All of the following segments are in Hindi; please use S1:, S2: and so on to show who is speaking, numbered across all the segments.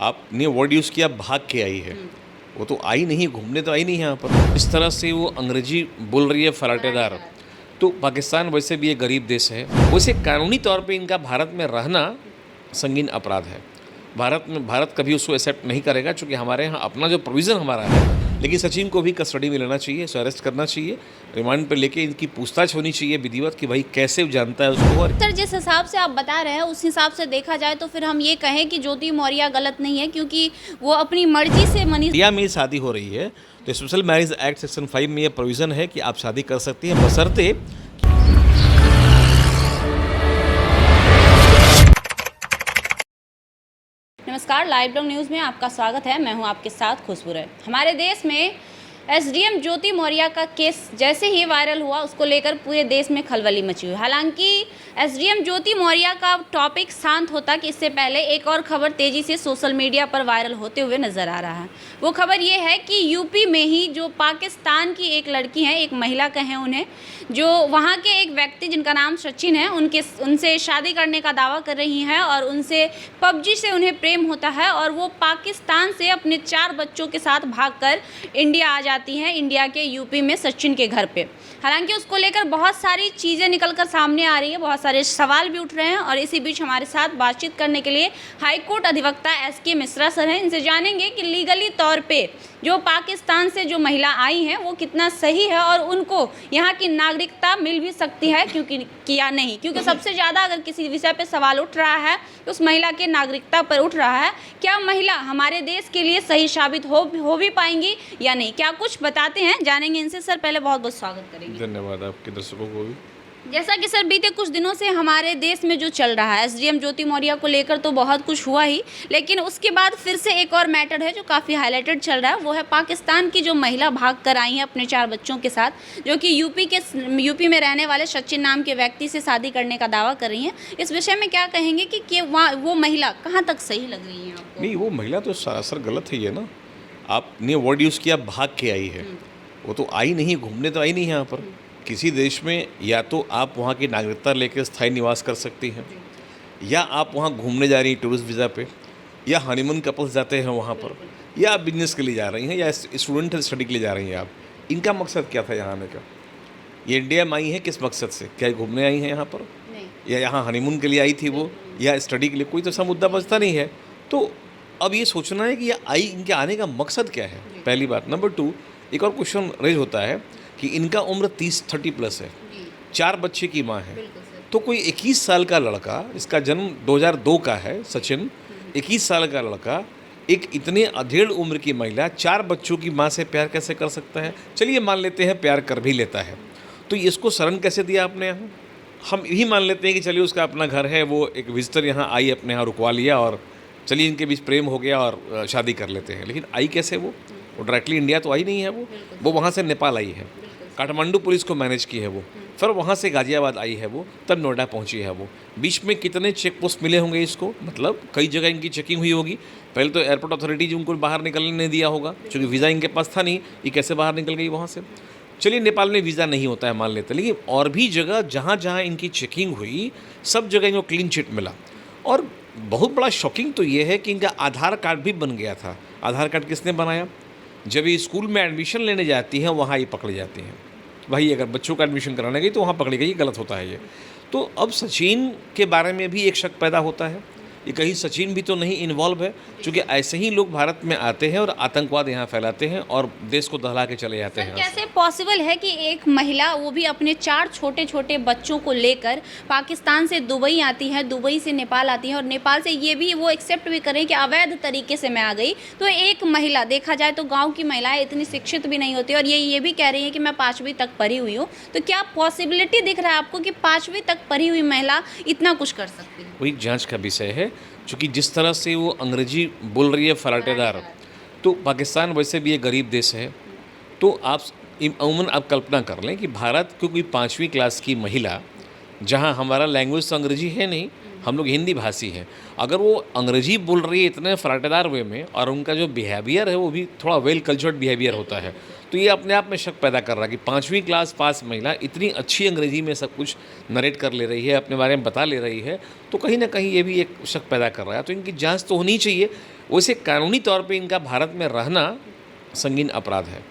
S1: आपने वर्ड यूज़ किया भाग के आई है। वो तो आई नहीं, घूमने तो आई नहीं यहाँ पर। इस तरह से वो अंग्रेजी बोल रही है फराटेदार। तो पाकिस्तान वैसे भी एक गरीब देश है, वैसे कानूनी तौर पे इनका भारत में रहना संगीन अपराध है। भारत कभी उसको एक्सेप्ट नहीं करेगा, क्योंकि हमारे यहाँ अपना जो प्रोविज़न हमारा है। लेकिन सचिन को भी कस्टडी में लेना चाहिए, इसे अरेस्ट करना चाहिए, रिमांड पर लेके इनकी पूछताछ होनी चाहिए विधिवत कि भाई कैसे जानता है उसको। और
S2: सर, जिस हिसाब से आप बता रहे हैं उस हिसाब से देखा जाए तो फिर हम ये कहें कि ज्योति मौर्य गलत नहीं है, क्योंकि वो अपनी मर्जी से
S1: इंडिया में शादी हो रही है तो स्पेशल मैरिज एक्ट सेक्शन 5 में ये प्रोविज़न है कि आप शादी कर सकती हैं बशर्ते।
S2: नमस्कार, लाइव ब्लॉग न्यूज़ में आपका स्वागत है। मैं हूं आपके साथ खुशबू राय। हमारे देश में एसडीएम ज्योति मौर्य का केस जैसे ही वायरल हुआ, उसको लेकर पूरे देश में खलबली मची हुई। हालांकि एसडीएम ज्योति मौर्य का टॉपिक शांत होता कि इससे पहले एक और खबर तेज़ी से सोशल मीडिया पर वायरल होते हुए नज़र आ रहा है। वो खबर ये है कि यूपी में ही जो पाकिस्तान की एक लड़की है, एक महिला कहें उन्हें, जो वहाँ के एक व्यक्ति जिनका नाम सचिन है, उनसे शादी करने का दावा कर रही हैं और उनसे पबजी से उन्हें प्रेम होता है और वो पाकिस्तान से अपने 4 बच्चों के साथ भागकर इंडिया आ जाती हैं, इंडिया के यूपी में सचिन के घर पे। हालांकि उसको लेकर बहुत सारी चीज़ें निकलकर सामने आ रही है, बहुत सारे सवाल भी उठ रहे हैं। और इसी बीच हमारे साथ बातचीत करने के लिए हाईकोर्ट अधिवक्ता एसके मिश्रा सर हैं। इनसे जानेंगे कि लीगली तौर पे जो पाकिस्तान से जो महिला आई हैं वो कितना सही है और उनको यहाँ की नागरिकता मिल भी सकती है क्योंकि या नहीं। क्योंकि सबसे ज़्यादा अगर किसी विषय पे सवाल उठ रहा है तो उस महिला के नागरिकता पर उठ रहा है। क्या महिला हमारे देश के लिए सही साबित हो भी पाएंगी या नहीं, क्या कुछ बताते हैं, जानेंगे इनसे। सर, पहले बहुत बहुत स्वागत करेंगे।
S1: धन्यवाद आपके दर्शकों को भी।
S2: जैसा कि सर बीते कुछ दिनों से हमारे देश में जो चल रहा है, एसडीएम ज्योति मौर्य को लेकर तो बहुत कुछ हुआ ही, लेकिन उसके बाद फिर से एक और मैटर है जो काफ़ी हाईलाइटेड चल रहा है। वो है पाकिस्तान की जो महिला भाग कर आई हैं अपने 4 बच्चों के साथ, जो कि यूपी में रहने वाले सचिन नाम के व्यक्ति से शादी करने का दावा कर रही हैं। इस विषय में क्या कहेंगे कि वो महिला कहाँ तक सही लग रही है आपको?
S1: नहीं, वो महिला तो सरासर गलत है ये ना। आपने वर्ड यूज़ किया भाग के आई है। वो तो आई नहीं, घूमने तो आई नहीं यहाँ पर। किसी देश में या तो आप वहाँ की नागरिकता लेकर स्थायी निवास कर सकती हैं, या आप वहाँ घूमने जा रही हैं टूरिस्ट वीज़ा पे, या हनीमून कपल्स जाते हैं वहाँ पर, या आप बिजनेस के लिए जा रही हैं, या स्टूडेंट स्टडी के लिए जा रही हैं। आप इनका मकसद क्या था यहाँ आने का? ये इंडिया में आई है किस मकसद से? क्या घूमने आई हैं यहाँ पर, या यहाँ हनीमून के लिए आई थी वो, या स्टडी के लिए? कोई तो ऐसा मुद्दा बचता नहीं है। तो अब ये सोचना है कि ये आई, इनके आने का मकसद क्या है, पहली बात। नंबर 2, एक और क्वेश्चन रेज होता है कि इनका उम्र 30 प्लस है, 4 बच्चे की माँ है। तो कोई 21 साल का लड़का, इसका जन्म 2002 का है सचिन, 21 साल का लड़का एक इतने अधेड़ उम्र की महिला 4 बच्चों की माँ से प्यार कैसे कर सकता है? चलिए मान लेते हैं प्यार कर भी लेता है, तो इसको शरण कैसे दिया आपने यहाँ? हम यही मान लेते हैं कि चलिए उसका अपना घर है, वो एक विजिटर यहाँ आई, अपने यहाँ रुकवा लिया और चलिए इनके बीच प्रेम हो गया और शादी कर लेते हैं। लेकिन आई कैसे? वो डायरेक्टली इंडिया तो आई नहीं है, वो वहाँ से नेपाल आई है, काठमांडू पुलिस को मैनेज की है वो, फिर वहाँ से गाजियाबाद आई है वो, तब नोएडा पहुँची है वो। बीच में कितने चेक पोस्ट मिले होंगे इसको? मतलब कई जगह इनकी चेकिंग हुई होगी। पहले तो एयरपोर्ट अथॉरिटी उनको बाहर निकलने नहीं दिया होगा, क्योंकि वीज़ा इनके पास था नहीं, ये कैसे बाहर निकल गई वहाँ से? चलिए नेपाल में वीज़ा नहीं होता है मान लेते, लेकिन और भी जगह जहाँ जहाँ इनकी चेकिंग हुई, सब जगह इनको क्लीन चिट मिला। और बहुत बड़ा शॉकिंग तो ये है कि इनका आधार कार्ड भी बन गया था। आधार कार्ड किसने बनाया? जब ये स्कूल में एडमिशन लेने जाती हैं वहाँ ये पकड़ी जाती हैं। भाई अगर बच्चों का एडमिशन कराने गई तो वहाँ पकड़ी गई, गलत होता है ये। तो अब सचिन के बारे में भी एक शक पैदा होता है, ये कहीं सचिन भी तो नहीं इन्वॉल्व है, क्योंकि ऐसे ही लोग भारत में आते हैं और आतंकवाद यहाँ फैलाते हैं और देश को दहला के चले जाते हैं।
S2: कैसे पॉसिबल है कि एक महिला, वो भी अपने 4 छोटे छोटे बच्चों को लेकर पाकिस्तान से दुबई आती है, दुबई से नेपाल आती है और नेपाल से ये भी वो एक्सेप्ट भी करें कि अवैध तरीके से मैं आ गई? तो एक महिला, देखा जाए तो गाँव की महिलाएं इतनी शिक्षित भी नहीं होती और ये भी कह रही है कि मैं 5वीं तक पढ़ी हुई हूँ। तो क्या पॉसिबिलिटी दिख रहा है आपको कि 5वीं तक पढ़ी हुई महिला इतना कुछ कर सकती है?
S1: वही जांच का विषय है, क्योंकि जिस तरह से वो अंग्रेजी बोल रही है फराटेदार, तो पाकिस्तान वैसे भी एक गरीब देश है। तो आप अमूमन आप कल्पना कर लें कि भारत की कोई 5वीं क्लास की महिला, जहां हमारा लैंग्वेज तो अंग्रेजी है नहीं, हम लोग हिंदी भाषी हैं, अगर वो अंग्रेजी बोल रही है इतने फराटेदार वे में और उनका जो बिहेवियर है वो भी थोड़ा वेल कल्चर्ड बिहेवियर होता है, तो ये अपने आप में शक पैदा कर रहा है कि 5वीं क्लास पास महिला इतनी अच्छी अंग्रेजी में सब कुछ नरेट कर ले रही है, अपने बारे में बता ले रही है, तो कहीं ना कहीं ये भी एक शक पैदा कर रहा है। तो इनकी जांच तो होनी चाहिए। वैसे कानूनी तौर पे इनका भारत में रहना संगीन अपराध है।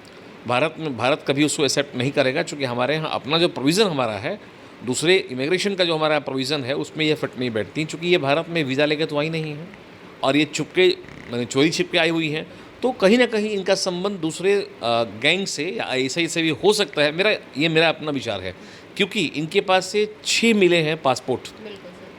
S1: भारत कभी उसको एक्सेप्ट नहीं करेगा, क्योंकि हमारे यहाँ अपना जो प्रोविज़न हमारा है, दूसरे इमिग्रेशन का जो हमारा प्रोविज़न है उसमें ये फिट नहीं बैठती, क्योंकि ये भारत में वीज़ा लेके तो आई नहीं है और ये चुपके मैंने चोरी छिपके आई हुई हैं। तो कहीं ना कहीं इनका संबंध दूसरे गैंग से या ऐसे से भी हो सकता है। मेरा अपना विचार है, क्योंकि इनके पास से 6 मिले हैं पासपोर्ट,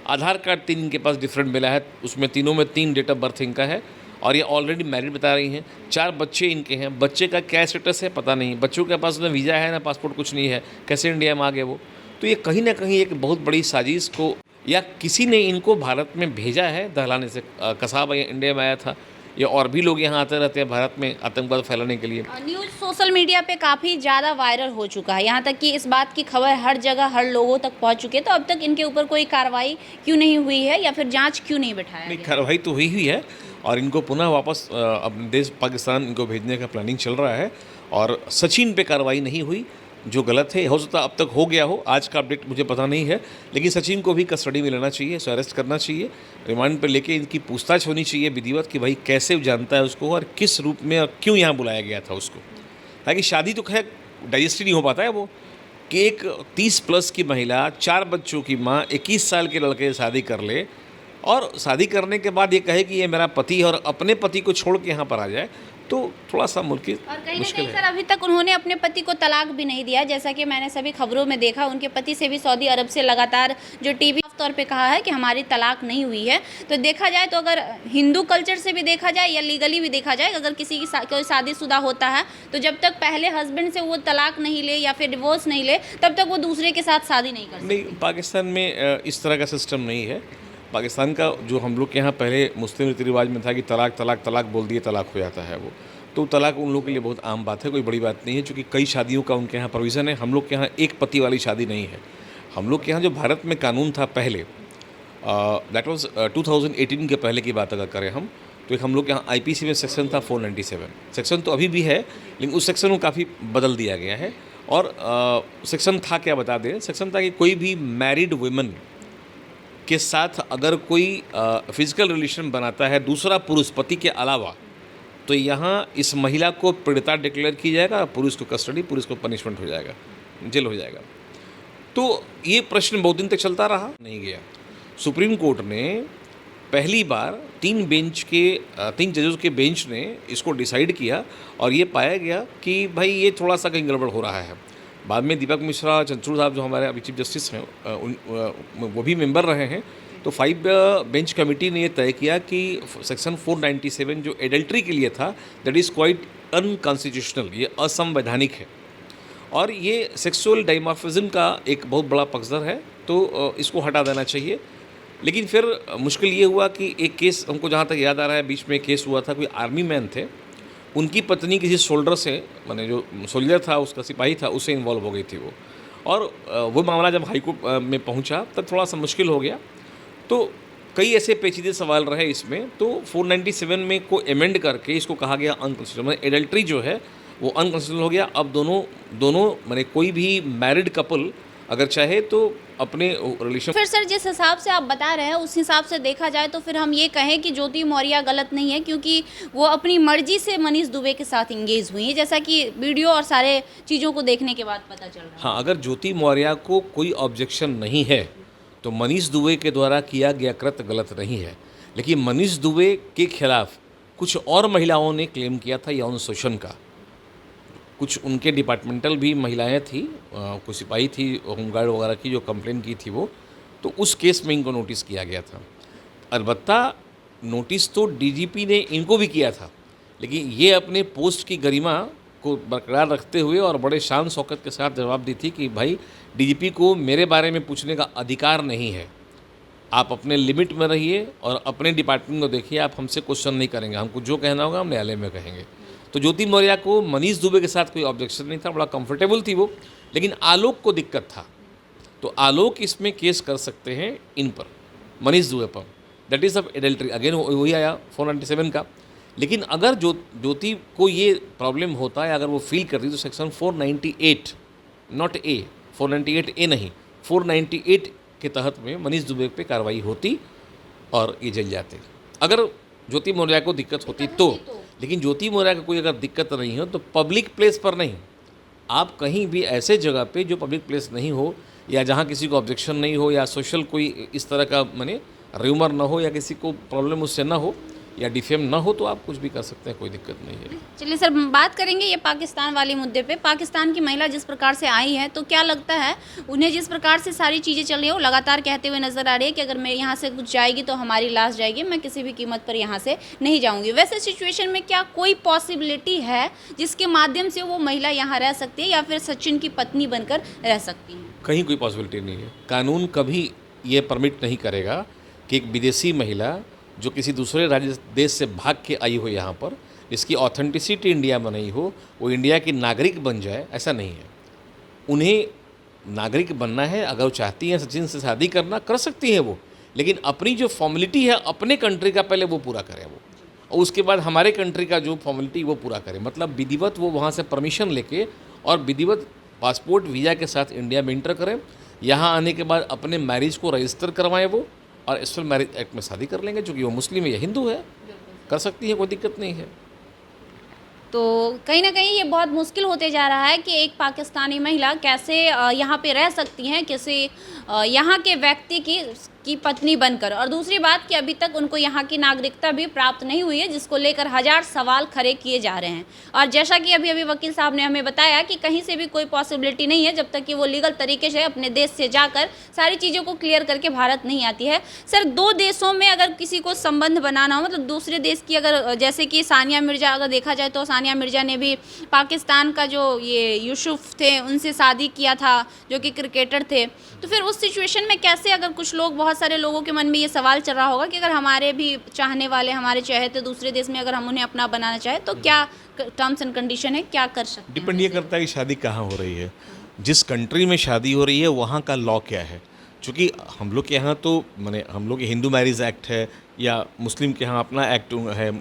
S1: आधार कार्ड 3 इनके पास डिफरेंट मिला है, उसमें तीनों में 3 डेट ऑफ बर्थ इनका है और ये ऑलरेडी मैरिड बता रही हैं। 4 बच्चे इनके हैं, बच्चे का क्या स्टेटस है पता नहीं, बच्चों के पास ना वीज़ा है ना पासपोर्ट, कुछ नहीं है, कैसे इंडिया में आ गए वो। तो ये कहीं ना कहीं एक बहुत बड़ी साजिश को, या किसी ने इनको भारत में भेजा है दहलाने से। कसाब इंडिया में आया था, या और भी लोग यहाँ आते रहते हैं भारत में आतंकवाद फैलाने के लिए।
S2: न्यूज़ सोशल मीडिया पे काफ़ी ज़्यादा वायरल हो चुका है, यहाँ तक कि इस बात की खबर हर जगह हर लोगों तक पहुँच चुकी है। तो अब तक इनके ऊपर कोई कार्रवाई क्यों नहीं हुई है या फिर जांच क्यों नहीं बैठाया
S1: नहीं,
S2: गया?
S1: कार्रवाई तो हुई है और इनको पुनः वापस अपने देश पाकिस्तान इनको भेजने का प्लानिंग चल रहा है। और सचिन पे कार्रवाई नहीं हुई, जो गलत है। हो सकता अब तक हो गया हो, आज का अपडेट मुझे पता नहीं है, लेकिन सचिन को भी कस्टडी में लेना चाहिए, इसे अरेस्ट करना चाहिए, रिमांड पर लेके इनकी पूछताछ होनी चाहिए विधिवत कि भाई कैसे जानता है उसको और किस रूप में और क्यों यहाँ बुलाया गया था उसको। ताकि शादी तो खैर डाइजेस्ट नहीं हो पाता है वो, कि एक 30 प्लस की महिला, 4 बच्चों की माँ 21 साल के लड़के से शादी कर ले और शादी करने के बाद ये कहे कि ये मेरा पति है और अपने पति को छोड़ के यहाँ पर आ जाए, तो थोड़ा सा मुश्किल
S2: और कहीं ना कहीं सर अभी तक उन्होंने अपने पति को तलाक भी नहीं दिया, जैसा कि मैंने सभी खबरों में देखा। उनके पति से भी सऊदी अरब से लगातार जो टीवी तौर पे कहा है कि हमारी तलाक नहीं हुई है। तो देखा जाए तो अगर हिंदू कल्चर से भी देखा जाए या लीगली भी देखा जाए, अगर किसी की कोई शादीशुदा होता है तो जब तक पहले हस्बैंड से वो तलाक नहीं ले या फिर डिवोर्स नहीं ले, तब तक वो दूसरे के साथ शादी नहीं कर सकते।
S1: नहीं, पाकिस्तान में इस तरह का सिस्टम नहीं है। पाकिस्तान का जो हम लोग के यहाँ पहले मुस्लिम रीति रिवाज में था कि तलाक तलाक तलाक बोल दिए तलाक हो जाता है, वो तो तलाक उन लोगों के लिए बहुत आम बात है, कोई बड़ी बात नहीं है, क्योंकि कई शादियों का उनके यहाँ प्रोविज़न है। हम लोग के यहाँ एक पति वाली शादी नहीं है। हम लोग के यहाँ जो भारत में कानून था पहले, दैट वाज 2018 के पहले की बात अगर करें हम, तो एक हम लोग के यहाँ आईपीसी में सेक्शन था 497। सेक्शन तो अभी भी है, लेकिन उस सेक्शन को काफ़ी बदल दिया गया है। और सेक्शन था क्या बता दें, सेक्शन था कि कोई भी मैरिड वुमेन के साथ अगर कोई फिजिकल रिलेशन बनाता है दूसरा पुरुष पति के अलावा, तो यहाँ इस महिला को पीड़िता डिक्लेयर की जाएगा, पुरुष को कस्टडी, पुरुष को पनिशमेंट हो जाएगा, जेल हो जाएगा। तो ये प्रश्न बहुत दिन तक चलता रहा, नहीं गया। सुप्रीम कोर्ट ने पहली बार 3 जजों के बेंच ने इसको डिसाइड किया और ये पाया गया कि भाई ये थोड़ा सा कहीं गड़बड़ हो रहा है। बाद में दीपक मिश्रा, चंद्रचूड़ साहब जो हमारे अभी चीफ जस्टिस हैं, वो भी मेंबर रहे हैं। तो 5 बेंच कमेटी ने ये तय किया कि सेक्शन 497 जो एडल्ट्री के लिए था, दैट इज़ क्वाइट अनकॉन्स्टिट्यूशनल, ये असंवैधानिक है और ये सेक्सुअल डाइमॉर्फिज्म का एक बहुत बड़ा पक्षधर है, तो इसको हटा देना चाहिए। लेकिन फिर मुश्किल ये हुआ कि एक केस हमको जहाँ तक याद आ रहा है, बीच में केस हुआ था, कोई आर्मी मैन थे, उनकी पत्नी किसी सोल्डर से, माने जो सोल्जर था उसका सिपाही था, उससे इन्वॉल्व हो गई थी वो, और वो मामला जब हाईकोर्ट में पहुंचा तब थोड़ा सा मुश्किल हो गया। तो कई ऐसे पेचीदे सवाल रहे इसमें, तो 497 में को अमेंड करके इसको कहा गया अनकॉन्स्टिट्यूशनल, मतलब एडल्ट्री जो है वो अनकॉन्स्टिट्यूशनल हो गया। अब दोनों माने कोई भी मैरिड कपल अगर चाहे तो अपने रिलेशन।
S2: फिर सर जिस हिसाब से आप बता रहे हैं उस हिसाब से देखा जाए तो फिर हम ये कहें कि ज्योति मौर्य गलत नहीं है, क्योंकि वो अपनी मर्जी से मनीष दुबे के साथ इंगेज हुई है, जैसा कि वीडियो और सारे चीज़ों को देखने के बाद पता चल रहा है।
S1: हाँ, अगर ज्योति मौर्य को कोई ऑब्जेक्शन नहीं है तो मनीष दुबे के द्वारा किया गया कृत्य गलत नहीं है। लेकिन मनीष दुबे के खिलाफ कुछ और महिलाओं ने क्लेम किया था यौन शोषण का, कुछ उनके डिपार्टमेंटल भी महिलाएं थी, कुछ सिपाही थी होमगार्ड वगैरह की, जो कंप्लेन की थी वो, तो उस केस में इनको नोटिस किया गया था। अलबत्ता नोटिस तो डीजीपी ने इनको भी किया था, लेकिन ये अपने पोस्ट की गरिमा को बरकरार रखते हुए और बड़े शान शौकत के साथ जवाब दी थी कि भाई डीजीपी को मेरे बारे में पूछने का अधिकार नहीं है, आप अपने लिमिट में रहिए और अपने डिपार्टमेंट को देखिए, आप हमसे क्वेश्चन नहीं करेंगे, हमको जो कहना होगा हम न्यायालय में कहेंगे। तो ज्योति मौर्य को मनीष दुबे के साथ कोई ऑब्जेक्शन नहीं था, बड़ा कंफर्टेबल थी वो। लेकिन आलोक को दिक्कत था, तो आलोक इसमें केस कर सकते हैं इन पर, मनीष दुबे पर, that is of adultery. Again वही आया 497 का। लेकिन अगर ज्योति को ये प्रॉब्लम होता है, अगर वो फील करती, तो सेक्शन 498 नॉट ए, 498 ए नहीं, 498 के तहत में मनीष दुबे पे कार्रवाई होती और ये जल जाते। अगर ज्योति मौर्या को दिक्कत होती तो। लेकिन ज्योति मौर्या को कोई अगर दिक्कत नहीं हो तो पब्लिक प्लेस पर नहीं, आप कहीं भी ऐसे जगह पे जो पब्लिक प्लेस नहीं हो या जहाँ किसी को ऑब्जेक्शन नहीं हो या सोशल कोई इस तरह का माने र्यूमर ना हो या किसी को प्रॉब्लम उससे ना हो या डिफेम ना हो, तो आप कुछ भी कर सकते हैं, कोई दिक्कत नहीं है।
S2: चलिए सर, बात करेंगे ये पाकिस्तान वाले मुद्दे पे। पाकिस्तान की महिला जिस प्रकार से आई है, तो क्या लगता है उन्हें जिस प्रकार से सारी चीज़ें चल रही है, वो लगातार कहते हुए नजर आ रही है कि अगर मैं यहाँ से कुछ जाएगी तो हमारी लाश जाएगी, मैं किसी भी कीमत पर यहाँ से नहीं जाऊँगी। वैसे सिचुएशन में क्या कोई पॉसिबिलिटी है जिसके माध्यम से वो महिला यहाँ रह सकती है या फिर सचिन की पत्नी बनकर रह सकती है?
S1: कहीं कोई पॉसिबिलिटी नहीं है। कानून कभी ये परमिट नहीं करेगा कि एक विदेशी महिला जो किसी दूसरे राज्य देश से भाग के आई हो यहाँ पर, जिसकी ऑथेंटिसिटी इंडिया में नहीं हो, वो इंडिया की नागरिक बन जाए, ऐसा नहीं है। उन्हें नागरिक बनना है, अगर वो चाहती हैं सचिन से शादी करना, कर सकती है वो, लेकिन अपनी जो फॉर्मेलिटी है अपने कंट्री का पहले वो पूरा करें वो, और उसके बाद हमारे कंट्री का जो फॉर्मेलिटी वो पूरा करें। मतलब विधिवत वो वहाँ से परमिशन लेके और विधिवत पासपोर्ट वीज़ा के साथ इंडिया में इंटर करें। यहाँ आने के बाद अपने मैरिज को रजिस्टर करवाएं वो, और स्पेशल मैरिज एक्ट में शादी कर लेंगे, चूँकि वो मुस्लिम है या हिंदू है, कर सकती है, कोई दिक्कत नहीं है।
S2: तो कहीं ना कहीं ये बहुत मुश्किल होते जा रहा है कि एक पाकिस्तानी महिला कैसे यहाँ पे रह सकती हैं किसी यहाँ के व्यक्ति की पत्नी बनकर। और दूसरी बात कि अभी तक उनको यहाँ की नागरिकता भी प्राप्त नहीं हुई है, जिसको लेकर हजार सवाल खड़े किए जा रहे हैं। और जैसा कि अभी वकील साहब ने हमें बताया कि कहीं से भी कोई पॉसिबिलिटी नहीं है जब तक कि वो लीगल तरीके से अपने देश से जाकर सारी चीज़ों को क्लियर करके भारत नहीं आती है। सर, दो देशों में अगर किसी को संबंध बनाना हो, मतलब दूसरे देश की, अगर जैसे कि सानिया मिर्ज़ा अगर देखा जाए तो सानिया मिर्ज़ा ने भी पाकिस्तान का जो ये यूसुफ थे उनसे शादी किया था, जो कि क्रिकेटर थे। तो फिर उस सिचुएशन में कैसे, अगर कुछ लोग, बहुत सारे लोगों के मन में ये सवाल चल रहा होगा कि अगर हमारे भी चाहने वाले, हमारे चाहते दूसरे देश में अगर हम उन्हें अपना बनाना चाहें तो क्या टर्म्स एंड कंडीशन है, क्या कर सकते हैं?
S1: डिपेंड ये करता है कि शादी कहाँ हो रही है, जिस कंट्री में शादी हो रही है वहाँ का लॉ क्या है। चूँकि हम लोग के यहाँ तो माने हम लोग के हिंदू मैरिज एक्ट है या मुस्लिम के यहाँ अपना एक्ट है,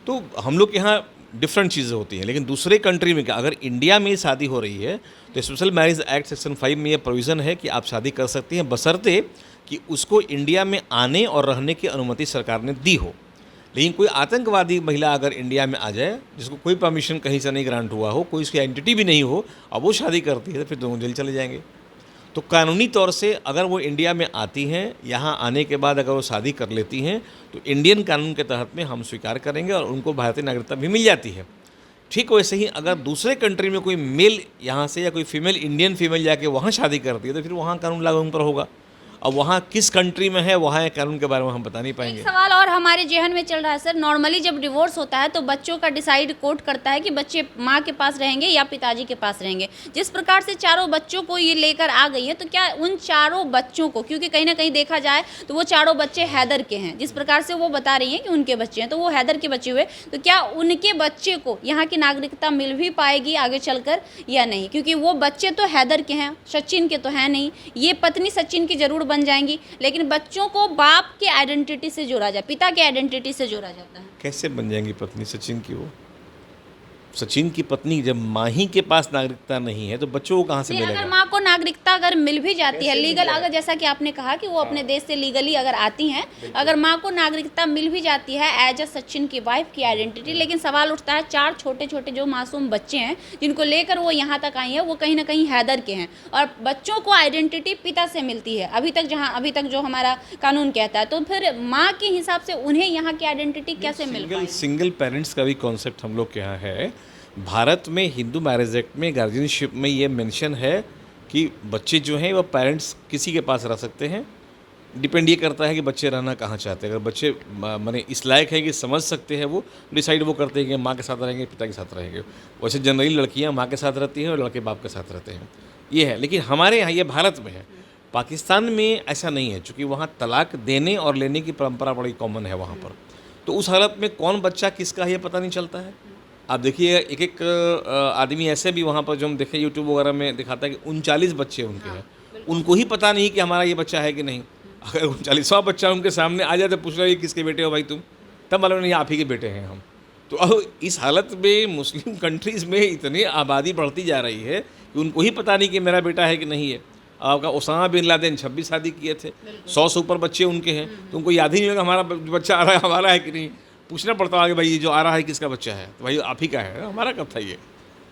S1: तो हम लोग के यहाँ डिफरेंट चीज़ें होती हैं। लेकिन दूसरे कंट्री में क्या, अगर इंडिया में शादी हो रही है तो स्पेशल मैरिज एक्ट सेक्शन 5 में ये प्रोविज़न है कि आप शादी कर सकती हैं, बशर्ते कि उसको इंडिया में आने और रहने की अनुमति सरकार ने दी हो। लेकिन कोई आतंकवादी महिला अगर इंडिया में आ जाए, जिसको कोई परमिशन कहीं से नहीं ग्रांट हुआ हो, कोई उसकी आइडेंटिटी भी नहीं हो, अब वो शादी करती है तो फिर दोनों जेल चले जाएंगे। तो कानूनी तौर से अगर वो इंडिया में आती हैं, यहाँ आने के बाद अगर वो शादी कर लेती हैं, तो इंडियन कानून के तहत में हम स्वीकार करेंगे और उनको भारतीय नागरिकता भी मिल जाती है। ठीक वैसे ही अगर दूसरे कंट्री में कोई मेल यहाँ से या कोई फीमेल, इंडियन फीमेल जाके वहाँ शादी करती है तो फिर वहाँ कानून लागू उन पर होगा। अब वहाँ किस कंट्री में है, वहाँ कानून के बारे में हम बता नहीं पाएंगे।
S2: एक सवाल और हमारे जहन में चल रहा है सर, नॉर्मली जब डिवोर्स होता है तो बच्चों का डिसाइड कोर्ट करता है कि बच्चे माँ के पास रहेंगे या पिताजी के पास रहेंगे। जिस प्रकार से चारों बच्चों को ये लेकर आ गई है, तो क्या उन चारों बच्चों को, क्योंकि कहीं ना कहीं देखा जाए तो वो चारों बच्चे हैदर के हैं, जिस प्रकार से वो बता रही हैं कि उनके बच्चे हैं, तो वो हैदर के बच्चे हुए, तो क्या उनके बच्चे को यहाँ की नागरिकता मिल भी पाएगी आगे चलकर या नहीं? क्योंकि वो बच्चे तो हैदर के हैं, सचिन के तो हैं नहीं। ये पत्नी सचिन की जरूर बन जाएंगी, लेकिन बच्चों को बाप के आइडेंटिटी से जोड़ा जाए, पिता के आइडेंटिटी से जोड़ा जाता है।
S1: कैसे बन जाएंगी पत्नी सचिन की? वो सचिन की पत्नी जब माँ ही के पास नागरिकता नहीं है तो बच्चों को कहाँ से मिलेगा?
S2: अगर माँ को नागरिकता अगर मिल भी जाती है लीगल, अगर जैसा कि आपने कहा कि वो अपने देश से लीगली अगर आती हैं, अगर माँ को नागरिकता मिल भी जाती है एज अ सचिन की वाइफ की आइडेंटिटी, लेकिन सवाल उठता है चार छोटे छोटे जो मासूम बच्चे हैं जिनको लेकर वो यहाँ तक आई है, वो कहीं ना कहीं हैदर के हैं और बच्चों को आइडेंटिटी पिता से मिलती है अभी तक जो हमारा कानून कहता है। तो फिर माँ के हिसाब से उन्हें यहाँ की आइडेंटिटी कैसे मिल पाएगी?
S1: सिंगल पेरेंट्स का भी कॉन्सेप्ट हम लोग के यहाँ है। भारत में हिंदू मैरिज एक्ट में गार्जियनशिप में ये मेंशन है कि बच्चे जो हैं वो पेरेंट्स किसी के पास रह सकते हैं। डिपेंड ये करता है कि बच्चे रहना कहाँ चाहते हैं। अगर बच्चे माने इस लायक है कि समझ सकते हैं, वो डिसाइड वो करते हैं कि माँ के साथ रहेंगे, पिता के साथ रहेंगे। वैसे जनरली लड़कियाँ माँ के साथ रहती हैं और लड़के बाप के साथ रहते हैं, ये है। लेकिन हमारे यहाँ ये भारत में है, पाकिस्तान में ऐसा नहीं है, चूँकि वहाँ तलाक देने और लेने की परंपरा बड़ी कॉमन है वहाँ पर। तो उस हालत में कौन बच्चा किसका है ये पता नहीं चलता है। आप देखिए एक आदमी ऐसे भी वहाँ पर जो हम देखें यूट्यूब वगैरह में दिखाता है कि 39 बच्चे उनके हैं, उनको ही पता नहीं कि हमारा ये बच्चा है कि नहीं। अगर 39वां बच्चा उनके सामने आ जाए तो पूछ रहा है किसके बेटे हो भाई तुम, तब मालूम नहीं आप ही के बेटे हैं हम। तो अब इस हालत में मुस्लिम कंट्रीज़ में इतनी आबादी बढ़ती जा रही है कि उनको ही पता नहीं कि मेरा बेटा है कि नहीं है। आपका ओसामा बिन लादेन 26 शादी किए थे, 100 से ऊपर बच्चे उनके हैं, तो उनको याद ही नहीं होगा हमारा बच्चा आ रहा है हमारा है कि नहीं। पूछना पड़ता है कि भाई ये जो आ रहा है किसका बच्चा है, तो भाई आप ही का है, हमारा कब था, ये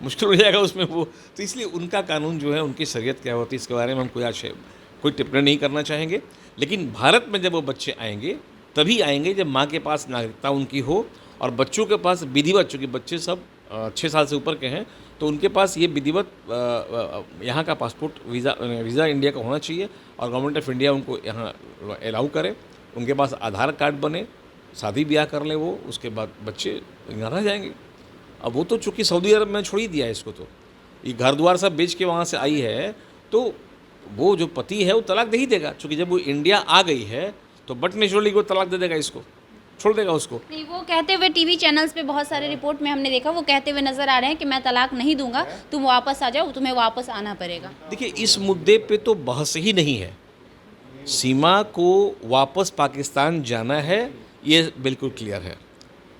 S1: मुश्किल हो जाएगा उसमें वो। तो इसलिए उनका कानून जो है, उनकी शरीयत क्या होती है, इसके बारे में हम कोई टिप्पणी नहीं करना चाहेंगे। लेकिन भारत में जब वो बच्चे आएंगे तभी आएंगे जब माँ के पास नागरिकता उनकी हो और बच्चों के पास विधिवत, चूँकि बच्चे सब 6 साल से ऊपर के हैं, तो उनके पास ये विधिवत यहाँ का पासपोर्ट, वीज़ा इंडिया का होना चाहिए और गवर्नमेंट ऑफ इंडिया उनको यहाँ अलाउ करे, उनके पास आधार कार्ड बने, शादी ब्याह कर ले वो, उसके बाद बच्चे यहाँ रह जाएंगे। अब वो तो चूँकि सऊदी अरब में छोड़ ही दिया है इसको, तो ये घर द्वार सब बेच के वहाँ से आई है, तो वो जो पति है वो तलाक दे ही देगा, चूँकि जब वो इंडिया आ गई है तो बट नेचुरली वो तलाक दे देगा, इसको छोड़ देगा उसको।
S2: नहीं, वो कहते हुए टीवी चैनल्स पे बहुत सारे रिपोर्ट में हमने देखा, वो कहते हुए नजर आ रहे हैं कि मैं तलाक नहीं दूंगा, तुम वापस आ जाओ, तुम्हें वापस आना पड़ेगा।
S1: देखिए, इस मुद्दे पे तो बहस ही नहीं है। सीमा को वापस पाकिस्तान जाना है, ये बिल्कुल क्लियर है,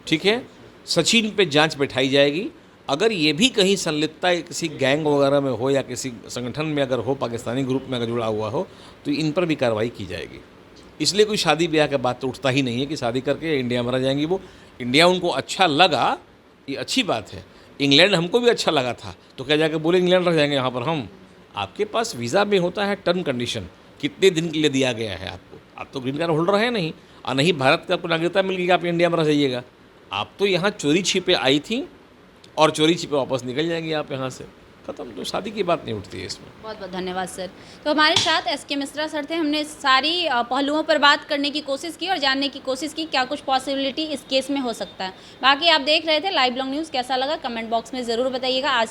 S1: ठीक है। सचिन पे जांच बैठाई जाएगी, अगर ये भी कहीं संलिप्तता किसी गैंग वगैरह में हो या किसी संगठन में अगर हो, पाकिस्तानी ग्रुप में अगर जुड़ा हुआ हो, तो इन पर भी कार्रवाई की जाएगी। इसलिए कोई शादी ब्याह का बात तो उठता ही नहीं है कि शादी करके इंडिया में रह जाएंगी वो। इंडिया उनको अच्छा लगा, ये अच्छी बात है। इंग्लैंड हमको भी अच्छा लगा था, तो क्या जाकर बोले इंग्लैंड रह जाएंगे यहाँ पर हम? आपके पास वीज़ा में होता है टर्म कंडीशन, कितने दिन के लिए दिया गया है आपको। आप तो ग्रीन कार्ड होल्डर है नहीं, और नहीं भारत का आपको नागरिकता मिल गई, आप इंडिया में रह जाइएगा। आप तो यहाँ चोरी छिपे आई थी और चोरी छिपे वापस निकल जाएंगी आप यहाँ से, खत्म। तो शादी की बात नहीं उठती है इसमें।
S2: बहुत बहुत धन्यवाद सर। तो हमारे साथ SK मिश्रा सर थे। हमने सारी पहलुओं पर बात करने की कोशिश की और जानने की कोशिश की क्या कुछ पॉसिबिलिटी इस केस में हो सकता है। बाकी आप देख रहे थे लाइव लॉन्ग न्यूज़, कैसा लगा कमेंट बॉक्स में ज़रूर बताइएगा। आज